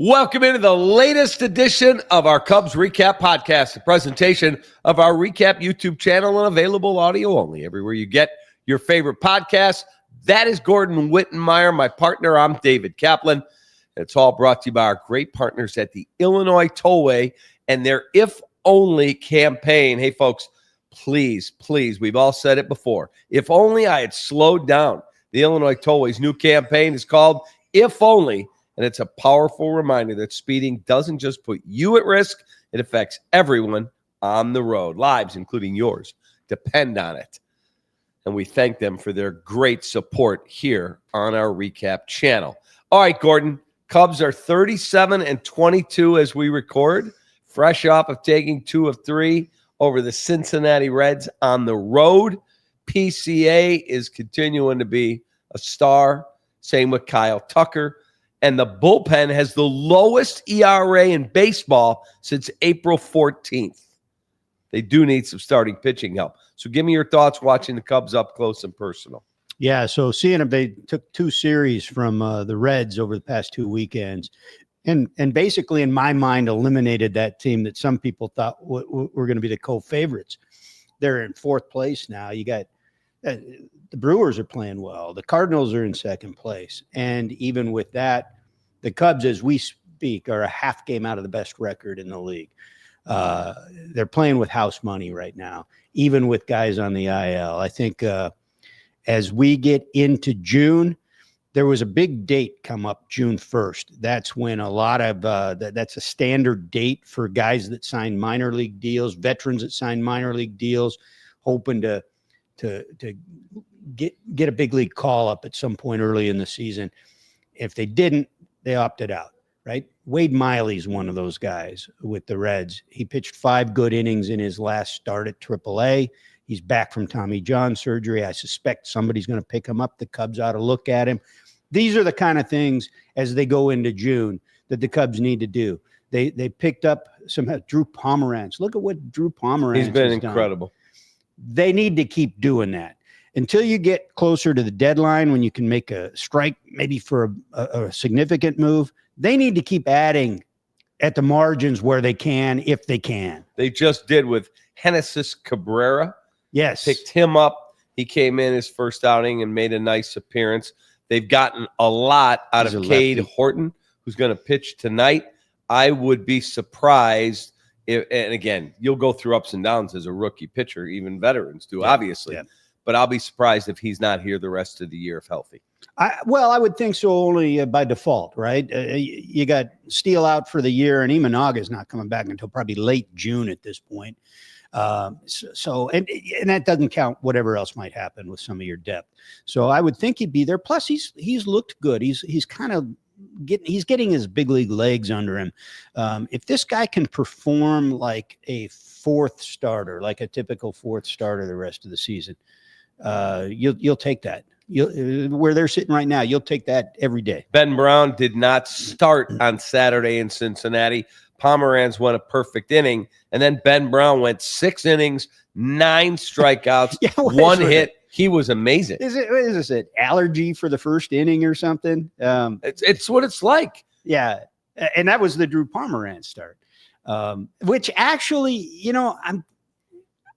Welcome into the latest edition of our Cubs REKAP Podcast, a presentation of our Recap YouTube channel and available audio only everywhere you get your favorite podcasts. That is Gordon Wittenmeyer, my partner. I'm David Kaplan. It's all brought to you by our great partners at the Illinois Tollway and their If Only campaign. Hey, folks, please, we've all said it before. If only I had slowed down. The Illinois Tollway's new campaign is called If Only. And it's a powerful reminder that speeding doesn't just put you at risk, it affects everyone on the road. Lives, including yours, depend on it. And we thank them for their great support here on our Recap channel. All right, Gordon, Cubs are 37-22 as we record, fresh off of taking 2 of 3 over the Cincinnati Reds on the road. PCA is continuing to be a star. Same with Kyle Tucker. And the bullpen has the lowest ERA in baseball since April 14th. They do need some starting pitching help. So give me your thoughts watching the Cubs up close and personal. Yeah, so seeing them, they took 2 series from the Reds over the past 2 weekends. And basically, in my mind, eliminated that team that some people thought were going to be the co-favorites. They're in 4th place now. You got the Brewers are playing well. The Cardinals are in 2nd place. And even with that, the Cubs, as we speak, are a half game out of the best record in the league. They're playing with house money right now, even with guys on the IL. I think as we get into June, there was a big date come up June 1st. That's when a lot of that's a standard date for guys that sign minor league deals, veterans that sign minor league deals, hoping to get a big league call up at some point early in the season. If they didn't, they opted out, right? Wade Miley's one of those guys with the Reds. He pitched 5 good innings in his last start at AAA. He's back from Tommy John surgery. I suspect somebody's going to pick him up. The Cubs ought to look at him. These are the kind of things as they go into June that the Cubs need to do. They picked up some Drew Pomeranz. Look at what Drew Pomeranz has done. He's been incredible. They need to keep doing that until you get closer to the deadline when you can make a strike, maybe for a significant move. They need to keep adding at the margins where they can, if they can. They just did with Genesis Cabrera. Yes. Picked him up. He came in his first outing and made a nice appearance. They've gotten a lot out of Cade Horton, who's going to pitch tonight. I would be surprised if, and again, you'll go through ups and downs as a rookie pitcher, even veterans do, obviously. Yeah. But I'll be surprised if he's not here the rest of the year if healthy. I would think so only by default, right? You got Steele out for the year, and Imanaga is not coming back until probably late June at this point. And that doesn't count whatever else might happen with some of your depth. So I would think he'd be there. Plus, he's looked good. He's kind of getting his big league legs under him. If this guy can perform like a 4th starter, like a typical 4th starter the rest of the season, you'll take that. Where they're sitting right now, you'll take that every day. Ben Brown did not start on Saturday in Cincinnati. Pomeranz went a perfect inning, and then Ben Brown went 6 innings, 9 strikeouts, 1 hit. He was amazing. Is this an allergy for the first inning or something? It's what it's like. Yeah, and that was the Drew Pomeranz start, which actually,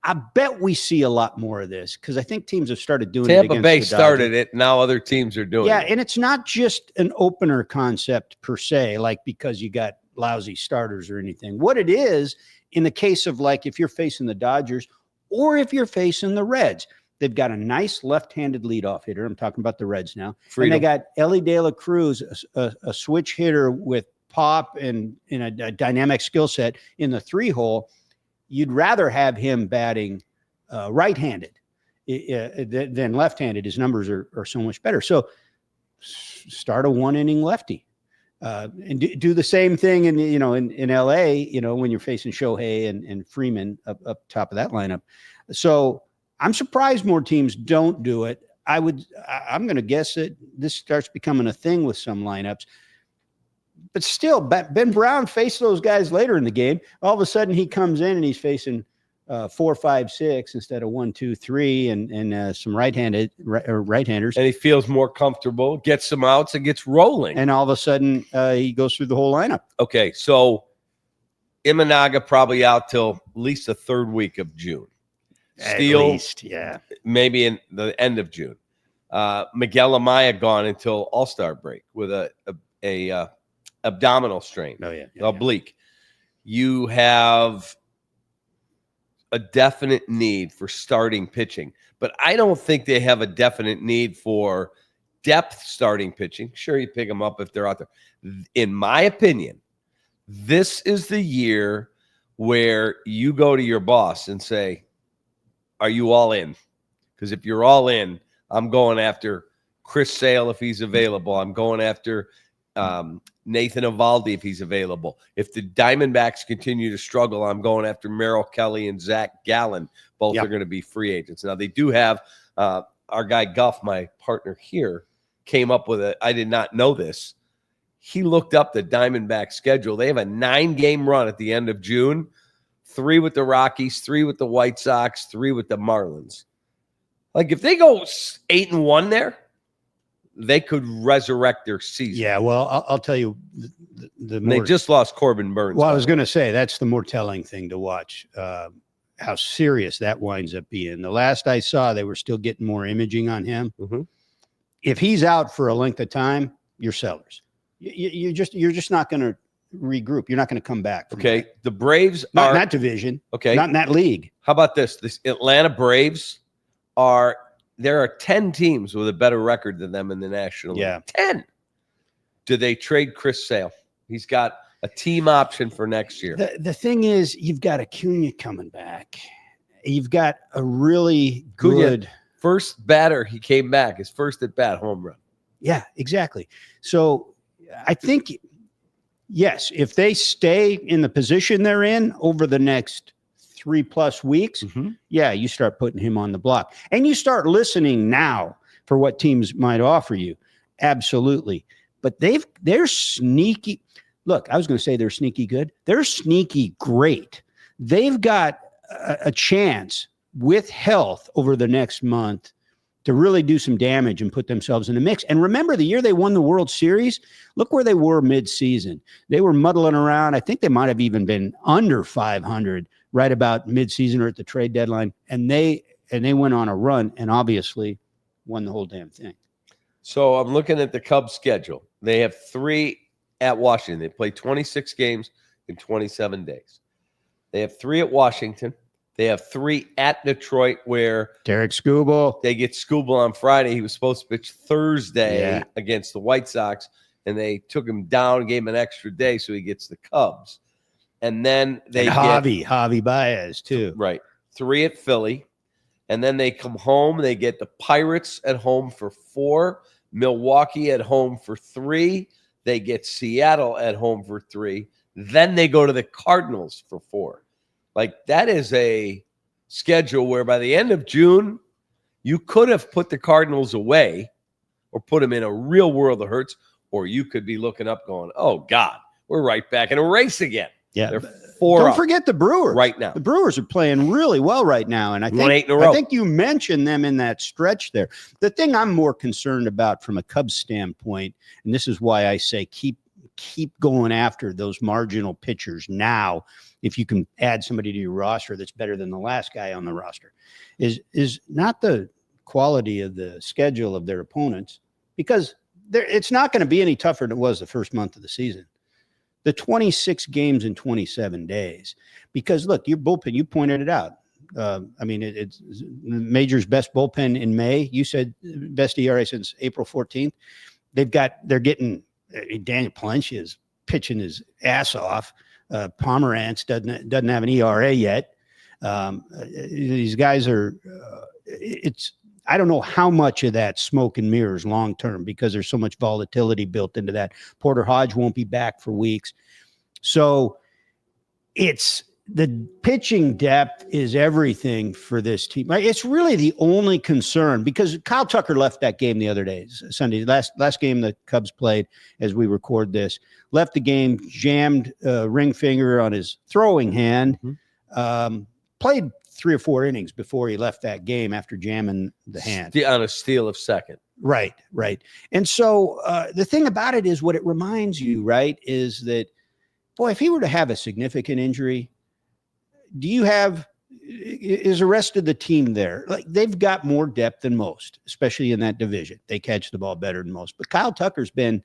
I bet we see a lot more of this because I think teams have started doing it. Tampa Bay started it. Now other teams are doing it. Yeah, and it's not just an opener concept per se, like because you got lousy starters or anything. What it is, in the case of like if you're facing the Dodgers or if you're facing the Reds, they've got a nice left-handed leadoff hitter. I'm talking about the Reds now. Freedom. And they got Ellie De La Cruz, a switch hitter with pop and in a dynamic skill set in the 3-hole. You'd rather have him batting right-handed than left-handed. His numbers are so much better. So start a 1-inning lefty and do the same thing in LA, when you're facing Shohei and Freeman up top of that lineup. So I'm surprised more teams don't do it. I'm going to guess that this starts becoming a thing with some lineups. But still, Ben Brown faced those guys later in the game. All of a sudden, he comes in and he's facing 4, 5, 6 instead of 1, 2, 3, and some right-handers. And he feels more comfortable, gets some outs, and gets rolling. And all of a sudden, he goes through the whole lineup. Okay, so Imanaga probably out till at least the third week of June. Steele, At least, yeah. maybe in the end of June. Miguel Amaya gone until All-Star break with a abdominal strain. Oh, yeah. Oblique. You have a definite need for starting pitching, but I don't think they have a definite need for depth starting pitching. Sure, you pick them up if they're out there. In my opinion, this is the year where you go to your boss and say, are you all in? Because if you're all in, I'm going after Chris Sale if he's available. I'm going after Nathan Eovaldi if he's available. If the Diamondbacks continue to struggle, I'm going after Merrill Kelly and Zach Gallen. Both are going to be free agents. Now, they do have our guy Guff, my partner here, came up with I did not know this. He looked up the Diamondback schedule. They have a 9-game run at the end of June, 3 with the Rockies, 3 with the White Sox, 3 with the Marlins. Like, if they go 8-1 there, they could resurrect their season. Yeah, well, I'll tell you. The more, they just lost Corbin Burns. Well, I was going to say, that's the more telling thing to watch, how serious that winds up being. The last I saw, they were still getting more imaging on him. Mm-hmm. If he's out for a length of time, you're sellers. You're just not going to regroup. You're not going to come back. Okay, that. The Braves not in that division. Okay, not in that league. How about this? This Atlanta Braves there are 10 teams with a better record than them in the National League. Yeah, 10. Do they trade Chris Sale? He's got a team option for next year. The thing is, you've got Acuna coming back. You've got a really good first batter. He came back, his first at bat home run. Yeah, exactly. So I think, yes, if they stay in the position they're in over the next 3+ weeks, yeah, you start putting him on the block. And you start listening now for what teams might offer you. Absolutely. But they're sneaky. Look, I was going to say they're sneaky good. They're sneaky great. They've got a chance with health over the next month to really do some damage and put themselves in the mix. And remember the year they won the World Series? Look where they were mid-season. They were muddling around. I think they might have even been under 500 right about mid-season or at the trade deadline. And they went on a run and obviously won the whole damn thing. So I'm looking at the Cubs schedule. They have 3 at Washington. They play 26 games in 27 days. They have 3 at Washington. They have 3 at Detroit where Derek Skubal. They get Skubal on Friday. He was supposed to pitch Thursday against the White Sox, and they took him down, gave him an extra day, so he gets the Cubs. And then they get Javi Baez too. Right. 3 at Philly. And then they come home. They get the Pirates at home for 4, Milwaukee at home for 3. They get Seattle at home for 3. Then they go to the Cardinals for 4. Like, that is a schedule where by the end of June, you could have put the Cardinals away or put them in a real world of hurts, or you could be looking up going, oh, God, we're right back in a race again. Yeah. They're 4 Don't up forget the Brewers. right now. The Brewers are playing really well right now. And I Won 8 in a row. think you mentioned them in that stretch there. The thing I'm more concerned about from a Cubs standpoint, and this is why I say keep going after those marginal pitchers now, if you can add somebody to your roster that's better than the last guy on the roster, is not the quality of the schedule of their opponents, because it's not going to be any tougher than it was the first month of the season. The 26 games in 27 days. Because, look, your bullpen, you pointed it out. It's Major's best bullpen in May. You said best ERA since April 14th. They're getting Daniel Palencia is pitching his ass off. Pomerantz doesn't have an ERA yet. These guys are. I don't know how much of that smoke and mirrors long term, because there's so much volatility built into that. Porter Hodge won't be back for weeks, so it's the pitching depth is everything for this team. It's really the only concern, because Kyle Tucker left that game the other day, Sunday, last game the Cubs played as we record this, left the game, jammed ring finger on his throwing hand. played 3 or 4 innings before he left that game after jamming the hand. On a steal of second. Right. And so the thing about it is what it reminds you, right, is that, boy, if he were to have a significant injury, is the rest of the team there? Like, they've got more depth than most, especially in that division. They catch the ball better than most. But Kyle Tucker's been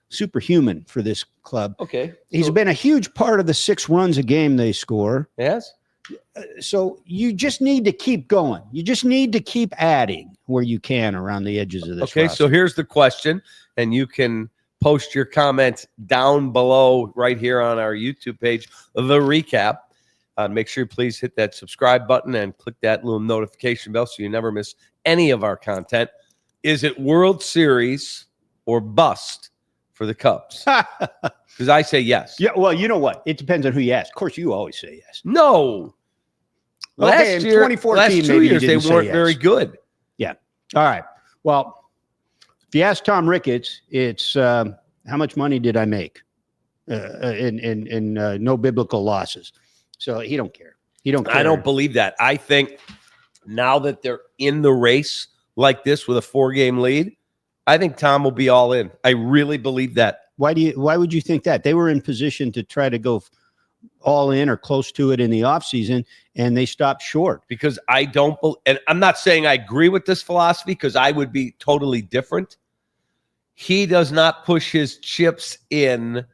superhuman for this club. Okay. He's been a huge part of the 6 runs a game they score. Yes. So you just need to keep going. You just need to keep adding where you can around the edges of this Okay, roster. so here's the question, and you can post your comments down below right here on our YouTube page, The Recap. Make sure you please hit that subscribe button and click that little notification bell so you never miss any of our content. Is it World Series or bust for the Cubs? Because I say yes. Yeah, well, you know what? It depends on who you ask. Of course, you always say yes. No. Okay, in 2014, last 2 maybe years, you they didn't say weren't yes. very good. Yeah. All right. Well, if you ask Tom Ricketts, it's how much money did I make in no biblical losses? So he don't care. He don't care. I don't believe that. I think now that they're in the race like this with a 4-game lead, I think Tom will be all in. I really believe that. Why would you think that? They were in position to try to go all in or close to it in the offseason, and they stopped short. Because I don't and I'm not saying I agree with this philosophy, because I would be totally different. He does not push his chips in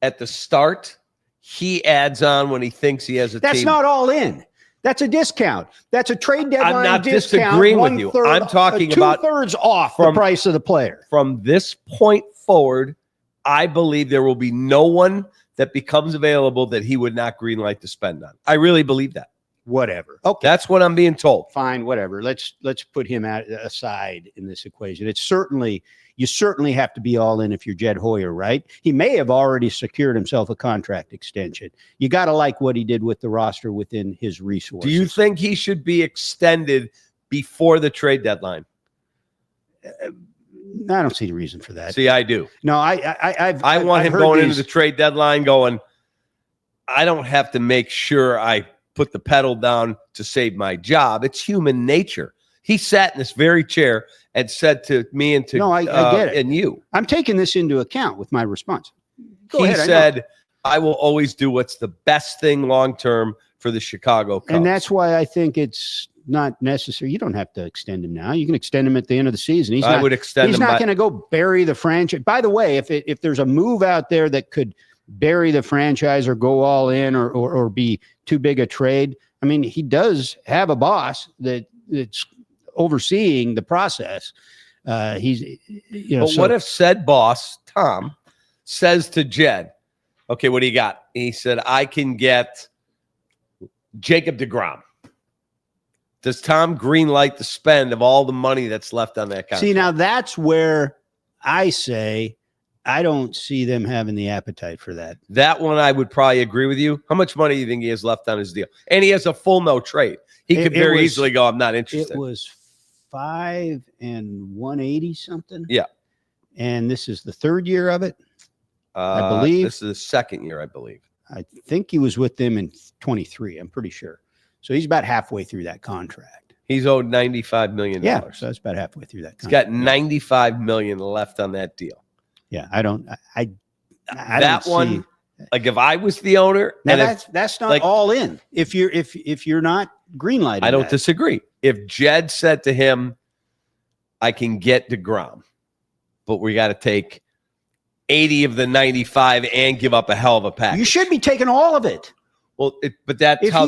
at the start. He adds on when he thinks he has a That's team. not all in. That's a discount. That's a trade deadline I'm not discount. disagreeing with you. I'm talking about 2/3 off the price of the player. From this point forward, I believe there will be no one that becomes available that he would not greenlight to spend on. I really believe that. Whatever. Okay. That's what I'm being told. Fine, whatever. Let's put him aside in this equation. You certainly have to be all in if you're Jed Hoyer, right? He may have already secured himself a contract extension. You got to like what he did with the roster within his resources. Do you think he should be extended before the trade deadline? I don't see the reason for that. See, I do. No, I want him going into the trade deadline going, I don't have to make sure I put the pedal down to save my job. It's human nature. He sat in this very chair and said to me and to I get it. And you. I'm taking this into account with my response. He said, I will always do what's the best thing long-term for the Chicago Cubs. And that's why I think it's not necessary. You don't have to extend him now. You can extend him at the end of the season. I would extend him. He's not going to go bury the franchise. By the way, if there's a move out there that could bury the franchise or go all in or be too big a trade, I mean, he does have a boss that's overseeing the process. But what if said boss, Tom, says to Jed, okay, what do you got? He said, I can get Jacob deGrom. Does Tom greenlight the spend of all the money that's left on that contract? See, now that's where I say I don't see them having the appetite for that. That one I would probably agree with you. How much money do you think he has left on his deal? And he has a full no trade. He could very easily go, I'm not interested. It was $5 and $180 something. Yeah. And this is the 3rd year of it, I believe. This is the 2nd year, I believe. I think he was with them in 23. I'm pretty sure. So he's about halfway through that contract. He's owed $95 million. Yeah, so that's about halfway through that He's contract. got $95 million left on that deal. Yeah, I don't that one, like if I was the owner, now and that's not all in. If you're not greenlighting, I don't disagree. If Jed said to him, I can get deGrom, but we got to take 80 of the 95 and give up a hell of a package. You should be taking all of it. Well, but that's how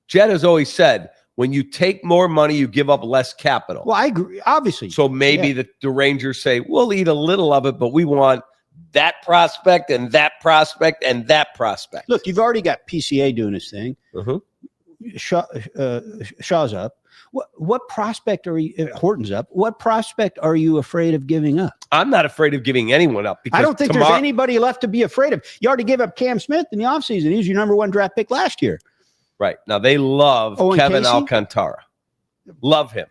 Jed has always said, when you take more money, you give up less capital. Well, I agree, obviously. So maybe the Rangers say, we'll eat a little of it, but we want that prospect and that prospect and that prospect. Look, you've already got PCA doing his thing. Shaw's up. What prospect are you? Horton's up. What prospect are you afraid of giving up? I'm not afraid of giving anyone up. Because I don't think there's anybody left to be afraid of. You already gave up Cam Smith in the offseason. He was your number 1 draft pick last year. Right. Now, they love Kevin Alcantara. Love him.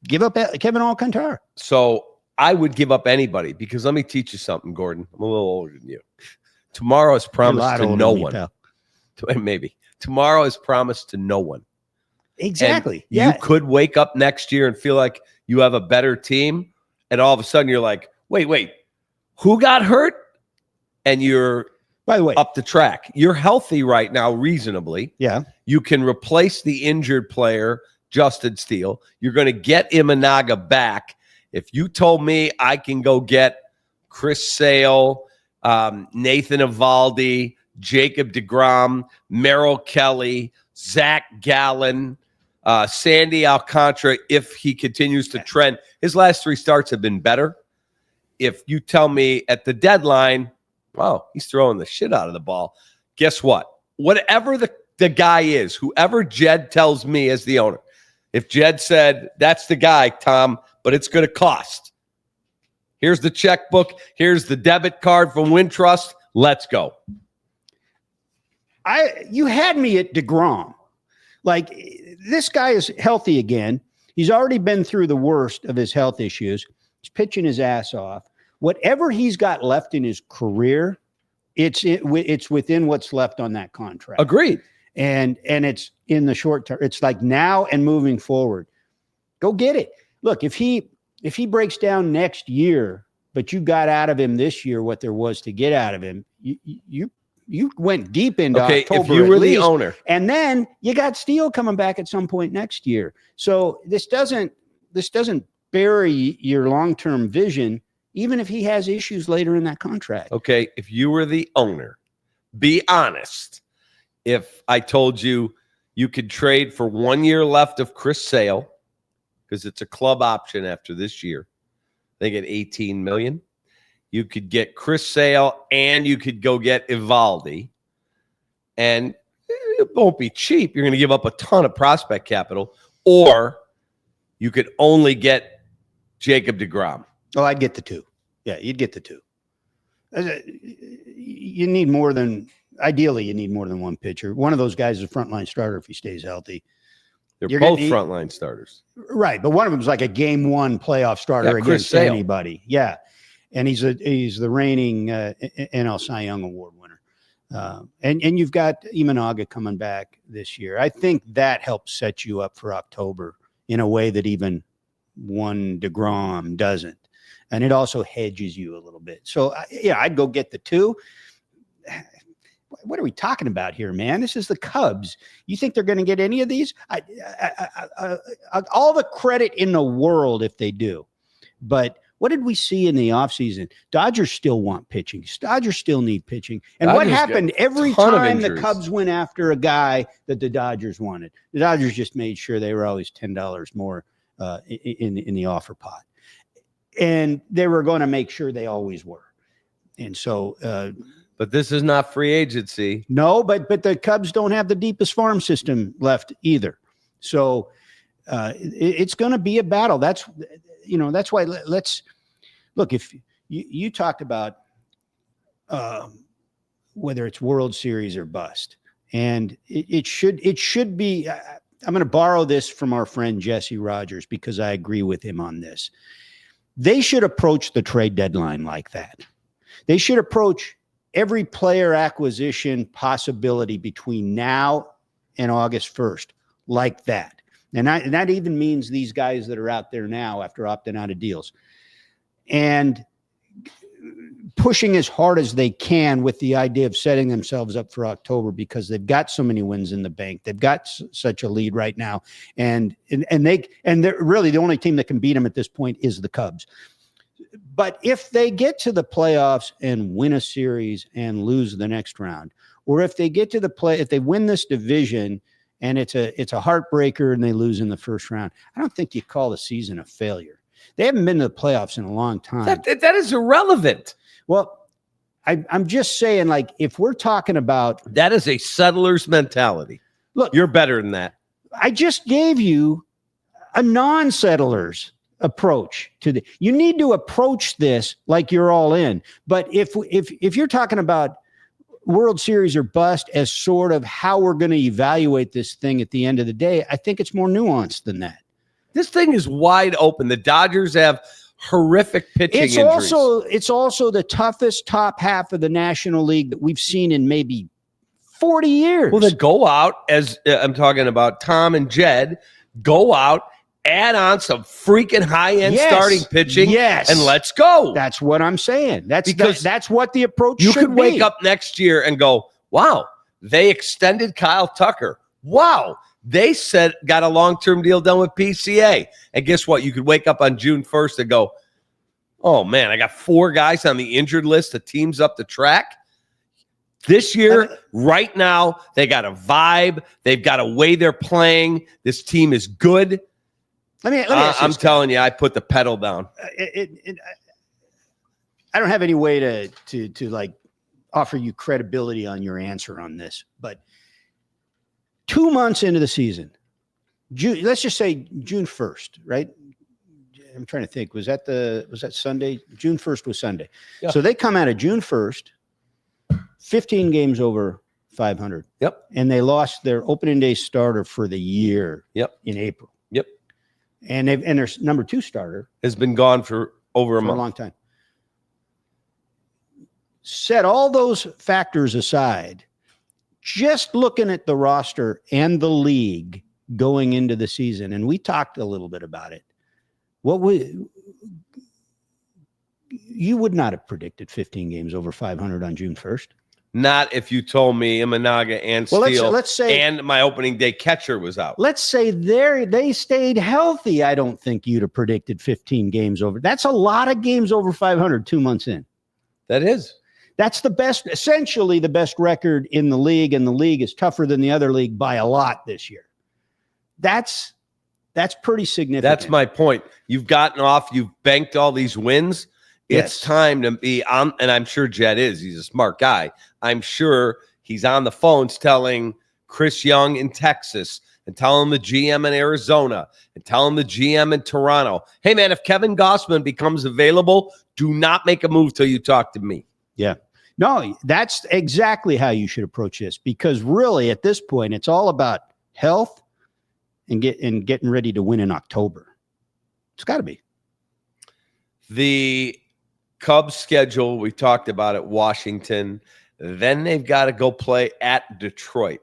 Give up Kevin Alcantara. So I would give up anybody because let me teach you something, Gordon. I'm a little older than you. Tomorrow is promised to no one. Maybe. Tomorrow is promised to no one. Exactly. And you could wake up next year and feel like you have a better team. And all of a sudden you're like, wait, who got hurt? And you're, by the way, up the track. You're healthy right now, reasonably. Yeah. You can replace the injured player, Justin Steele. You're going to get Imanaga back. If you told me I can go get Chris Sale, Nathan Eovaldi, Jacob deGrom, Merrill Kelly, Zach Gallen, Sandy Alcantara, if he continues to trend. His last 3 starts have been better. If you tell me at the deadline, wow, he's throwing the shit out of the ball. Guess what? Whatever the guy is, whoever Jed tells me as the owner, if Jed said, that's the guy, Tom, but it's going to cost. Here's the checkbook. Here's the debit card from Wintrust. Let's go. You had me at deGrom. Like, this guy is healthy again. He's already been through the worst of his health issues. He's pitching his ass off. Whatever he's got left in his career, it's within what's left on that contract. Agreed. And it's in the short term. It's like now and moving forward. Go get it. Look, if he breaks down next year, but you got out of him this year what there was to get out of him, you went deep into October. If you were the owner, and then you got Steele coming back at some point next year. So this doesn't bury your long-term vision, even if he has issues later in that contract. Okay, if you were the owner, be honest. If I told you you could trade for 1 year left of Chris Sale, because it's a club option after this year, they get $18 million. You could get Chris Sale and you could go get Eovaldi. And it won't be cheap. You're going to give up a ton of prospect capital. Or you could only get Jacob deGrom. Oh, I'd get the 2. Yeah, you'd get the 2. You need more than, ideally, you need more than one pitcher. One of those guys is a frontline starter if he stays healthy. They're both frontline starters. Right, but one of them is like a game 1 playoff starter against anybody. Yeah, and he's the reigning NL Cy Young Award winner. And you've got Imanaga coming back this year. I think that helps set you up for October in a way that even one deGrom doesn't. And it also hedges you a little bit. So, yeah, I'd go get the 2. What are we talking about here, man? This is the Cubs. You think they're going to get any of these? All the credit in the world if they do. But what did we see in the offseason? Dodgers still want pitching. Dodgers still need pitching. And what happened every time the Cubs went after a guy that the Dodgers wanted? The Dodgers just made sure they were always $10 more in the offer pot. And they were going to make sure they always were. And so but this is not free agency. No, but the Cubs don't have the deepest farm system left either. So it's going to be a battle. That's why let's look. If you talked about whether it's World Series or bust, and it should be. I'm going to borrow this from our friend Jesse Rogers because I agree with him on this. They should approach the trade deadline like that. They should approach every player acquisition possibility between now and August 1st like that. And that even means these guys that are out there now after opting out of deals. And pushing as hard as they can with the idea of setting themselves up for October because they've got so many wins in the bank. They've got such a lead right now. And they're really the only team that can beat them at this point is the Cubs. But if they get to the playoffs and win a series and lose the next round, or if they get to if they win this division and it's a heartbreaker and they lose in the first round, I don't think you call the season a failure. They haven't been to the playoffs in a long time. That is irrelevant. Well, I'm just saying, like, if we're talking about... That is a settler's mentality. Look, you're better than that. I just gave you a non-settler's approach to you need to approach this like you're all in. But if you're talking about World Series or bust as sort of how we're going to evaluate this thing at the end of the day, I think it's more nuanced than that. This thing is wide open. The Dodgers have horrific pitching injuries. It's also the toughest top half of the National League that we've seen in maybe 40 years. Well, then go out, as I'm talking about Tom and Jed, go out, add on some freaking high-end starting pitching, and let's go. That's what I'm saying. That's what the approach should be. You could wake up next year and go, wow, they extended Kyle Tucker. Wow, they got a long-term deal done with PCA. And guess what? You could wake up on June 1st and go, oh, man, I got 4 guys on the injured list. The team's up the track. This year, right now, they got a vibe. They've got a way they're playing. This team is good. Let me I'm telling you, I put the pedal down. I don't have any way to like offer you credibility on your answer on this, but 2 months into the season, let's just say June 1st, right? I'm trying to think. Was that Sunday? June 1st was Sunday. Yeah. So they come out of June 1st, 15 games over 500. Yep. And they lost their opening day starter for the year. Yep. In April. Yep. And their number 2 starter has been gone for over a month. A long time. Set all those factors aside, just looking at the roster and the league going into the season, and we talked a little bit about it. You would not have predicted 15 games over 500 on June 1st. Not if you told me Imanaga and Steele let's say, and my opening day catcher was out. Let's say they stayed healthy. I don't think you'd have predicted 15 games over. That's a lot of games over 500 2 months in. That is. That's essentially the best record in the league, and the league is tougher than the other league by a lot this year. That's pretty significant. That's my point. You've gotten off, you've banked all these wins. It's time to be on, and I'm sure Jed is. He's a smart guy. I'm sure he's on the phones telling Chris Young in Texas and telling the GM in Arizona and telling the GM in Toronto, hey, man, if Kevin Gossman becomes available, do not make a move till you talk to me. Yeah. No, that's exactly how you should approach this, because really at this point, it's all about health and getting ready to win in October. It's got to be. The Cubs schedule, we talked about it, Washington. Then they've got to go play at Detroit.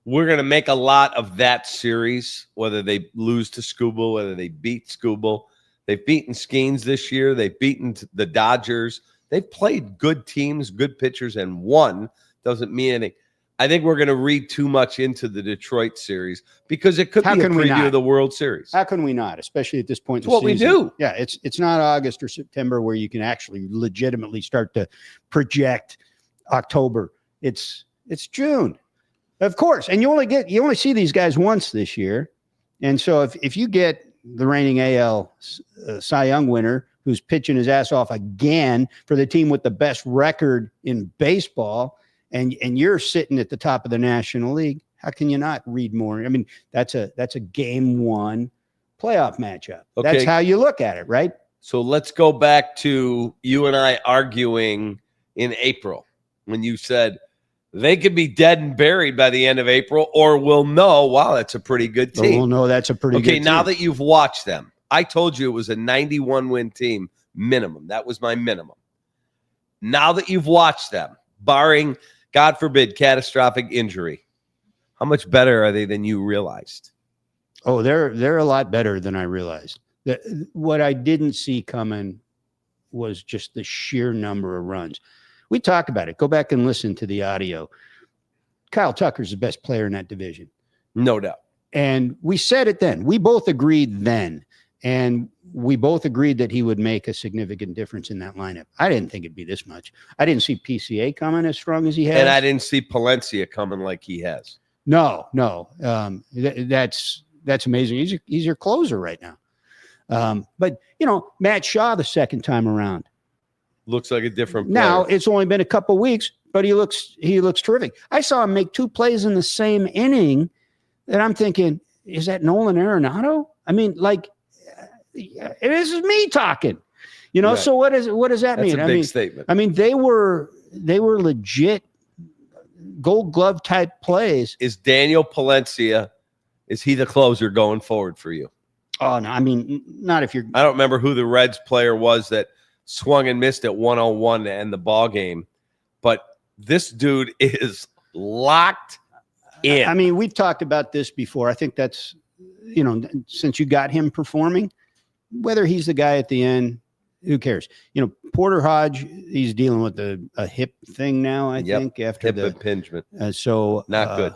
We're going to make a lot of that series, whether they lose to Scooble, whether they beat Scooble. They've beaten Skeens this year. They've beaten the Dodgers. They've played good teams, good pitchers, and won. Doesn't mean anything. I think we're going to read too much into the Detroit series because it could be a preview of the World Series. How can we not, especially at this point in the season? It's what we do. Yeah, it's not August or September where you can actually legitimately start to project October. It's June, of course, and you only see these guys once this year, and so if you get the reigning AL Cy Young winner who's pitching his ass off again for the team with the best record in baseball, and you're sitting at the top of the National League, how can you not read more? I mean, that's a game 1 playoff matchup. Okay. That's how you look at it, right? So let's go back to you and I arguing in April when you said they could be dead and buried by the end of April, or we'll know, wow, that's a pretty good team. We'll know that's a pretty good team. Okay, now that you've watched them, I told you it was a 91-win team minimum. That was my minimum. Now that you've watched them, barring, God forbid, catastrophic injury, how much better are they than you realized? Oh, they're a lot better than I realized. What I didn't see coming was just the sheer number of runs. We talk about it. Go back and listen to the audio. Kyle Tucker's the best player in that division. No doubt. And we said it then. We both agreed then. And we both agreed that he would make a significant difference in that lineup. I didn't think it'd be this much. I didn't see PCA coming as strong as he has. And I didn't see Palencia coming like he has. No. That's amazing. He's your closer right now. But, Matt Shaw the second time around. Looks like a different player. Now, it's only been a couple weeks, but he looks terrific. I saw him make 2 plays in the same inning that I'm thinking, is that Nolan Arenado? I mean, this is me talking, right. So what does that mean? That's a big statement. I mean, they were legit Gold Glove type plays. Is Daniel Palencia, is he the closer going forward for you? Oh, no, I mean, not if you're. I don't remember who the Reds player was that swung and missed at 101 to end the ball game, but this dude is locked in. I mean, we've talked about this before. I think that's, since you got him performing, whether he's the guy at the end, who cares? Porter Hodge, he's dealing with a hip thing now, I think, after hip the impingement. So not good.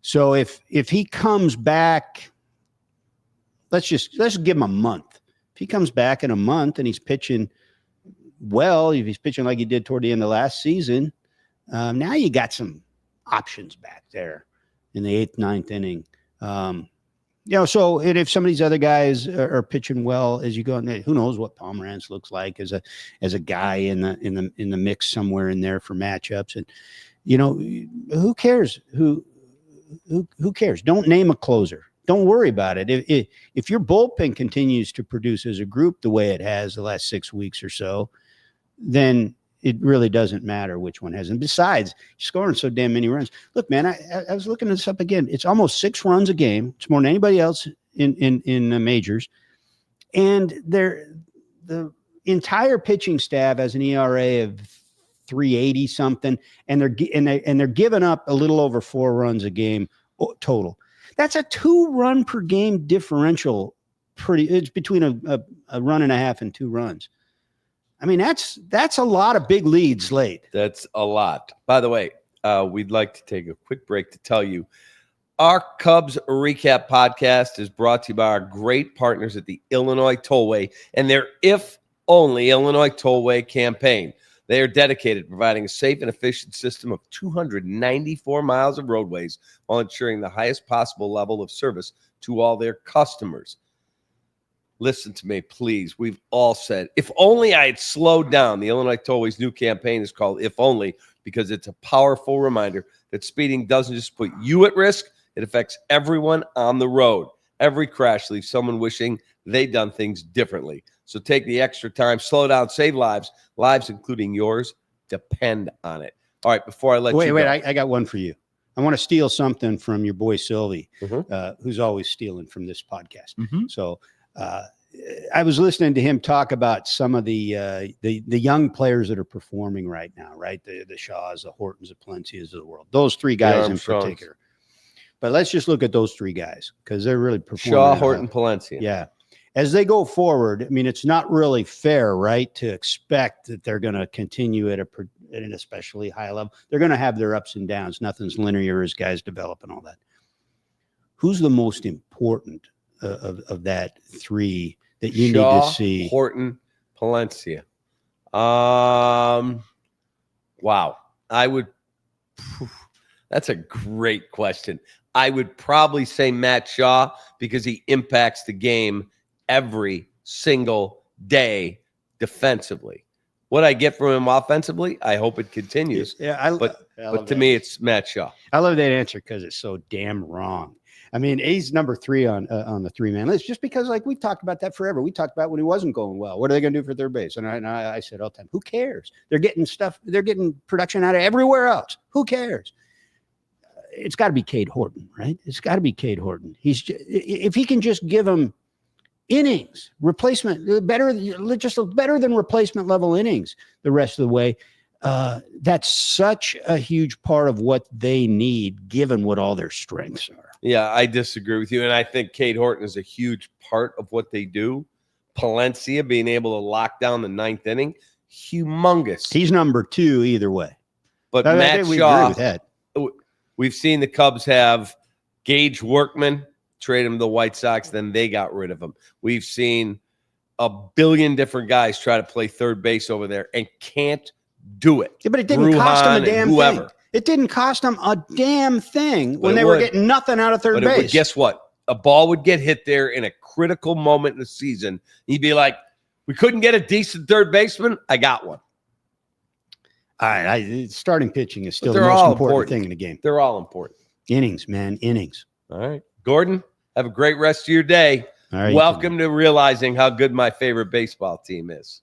So if he comes back, let's give him a month. If he comes back in a month and he's pitching well, if he's pitching like he did toward the end of last season, now you got some options back there in the 8th, 9th inning. So and if some of these other guys are pitching well as you go in there, who knows what Pomerantz looks like as a guy in the mix somewhere in there for matchups. And who cares? Who cares? Don't name a closer. Don't worry about it. If your bullpen continues to produce as a group the way it has the last 6 weeks or so, then it really doesn't matter which one has. And besides, you're scoring so damn many runs. Look, man, I was looking this up again. It's almost 6 runs a game. It's more than anybody else in the majors. And the entire pitching staff has an ERA of 380 something, and they're giving up a little over 4 runs a game total. That's a 2-run per game differential. It's between a run and a half and 2 runs. I mean, that's a lot of big leads late. That's a lot. By the way, we'd like to take a quick break to tell you our Cubs Recap Podcast is brought to you by our great partners at the Illinois Tollway and their If Only Illinois Tollway campaign. They are dedicated to providing a safe and efficient system of 294 miles of roadways while ensuring the highest possible level of service to all their customers. Listen to me, please. We've all said, if only I had slowed down. The Illinois Tollway's new campaign is called If Only because it's a powerful reminder that speeding doesn't just put you at risk, it affects everyone on the road. Every crash leaves someone wishing they'd done things differently. So take the extra time, slow down, save lives. Lives, including yours, depend on it. All right, before I let you go. Wait, I got one for you. I want to steal something from your boy Sylvie, who's always stealing from this podcast. So I was listening to him talk about some of the young players that are performing right now, right? The Shaws, the Hortons, the Palencias of the world. Those 3 guys in particular. But let's just look at those 3 guys because they're really performing. Shaw, Horton, Palencia. Yeah. As they go forward, I mean, it's not really fair, right, to expect that they're going to continue at an especially high level. They're going to have their ups and downs. Nothing's linear as guys develop and all that. Who's the most important of that 3 that you Shaw, need to see? Horton, Palencia. Wow. That's a great question. I would probably say Matt Shaw because he impacts the game every single day defensively. What I get from him offensively, I hope it continues. Yeah, but to me, it's Matt Shaw. I love that answer because it's so damn wrong. I mean, he's number 3 on the 3-man list just because, like, we've talked about that forever. We talked about when he wasn't going well. What are they going to do for third base? And I said all the time, who cares? They're getting production out of everywhere else. Who cares? It's got to be Cade Horton, right? It's got to be Cade Horton. If he can just give him innings, better than replacement level innings the rest of the way. That's such a huge part of what they need, given what all their strengths are. Yeah, I disagree with you. And I think Cade Horton is a huge part of what they do. Palencia being able to lock down the 9th inning, humongous. He's number 2 either way. But Matt Shaw, we've seen the Cubs have Gage Workman, trade him to the White Sox, then they got rid of him. We've seen a billion different guys try to play third base over there and can't do it. Yeah, but it didn't cost them a damn thing. It didn't cost them a damn thing when they were getting nothing out of third base. Guess what? A ball would get hit there in a critical moment in the season. He'd be like, we couldn't get a decent third baseman. I got one. All right. Starting pitching is still the most important thing in the game. They're all important. Innings, man. Innings. All right. Gordon, have a great rest of your day. All right, welcome to realizing how good my favorite baseball team is.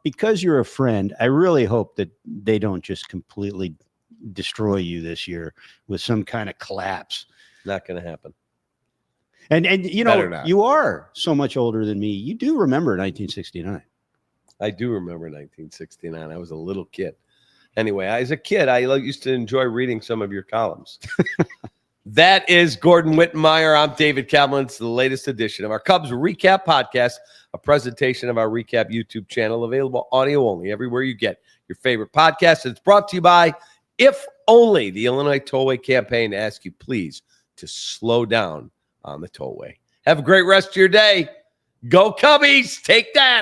Because you're a friend, I really hope that they don't just completely destroy you this year with some kind of collapse. Not going to happen. And you are so much older than me. You do remember 1969. I do remember 1969. I was a little kid. Anyway, as a kid, I used to enjoy reading some of your columns. That is Gordon Wittenmeyer. I'm David Kaplan. It's the latest edition of our Cubs Recap Podcast, a presentation of our Recap YouTube channel, available audio only everywhere you get your favorite podcast. It's brought to you by If Only, the Illinois Tollway campaign, to ask you please to slow down on the tollway. Have a great rest of your day. Go Cubbies. Take that.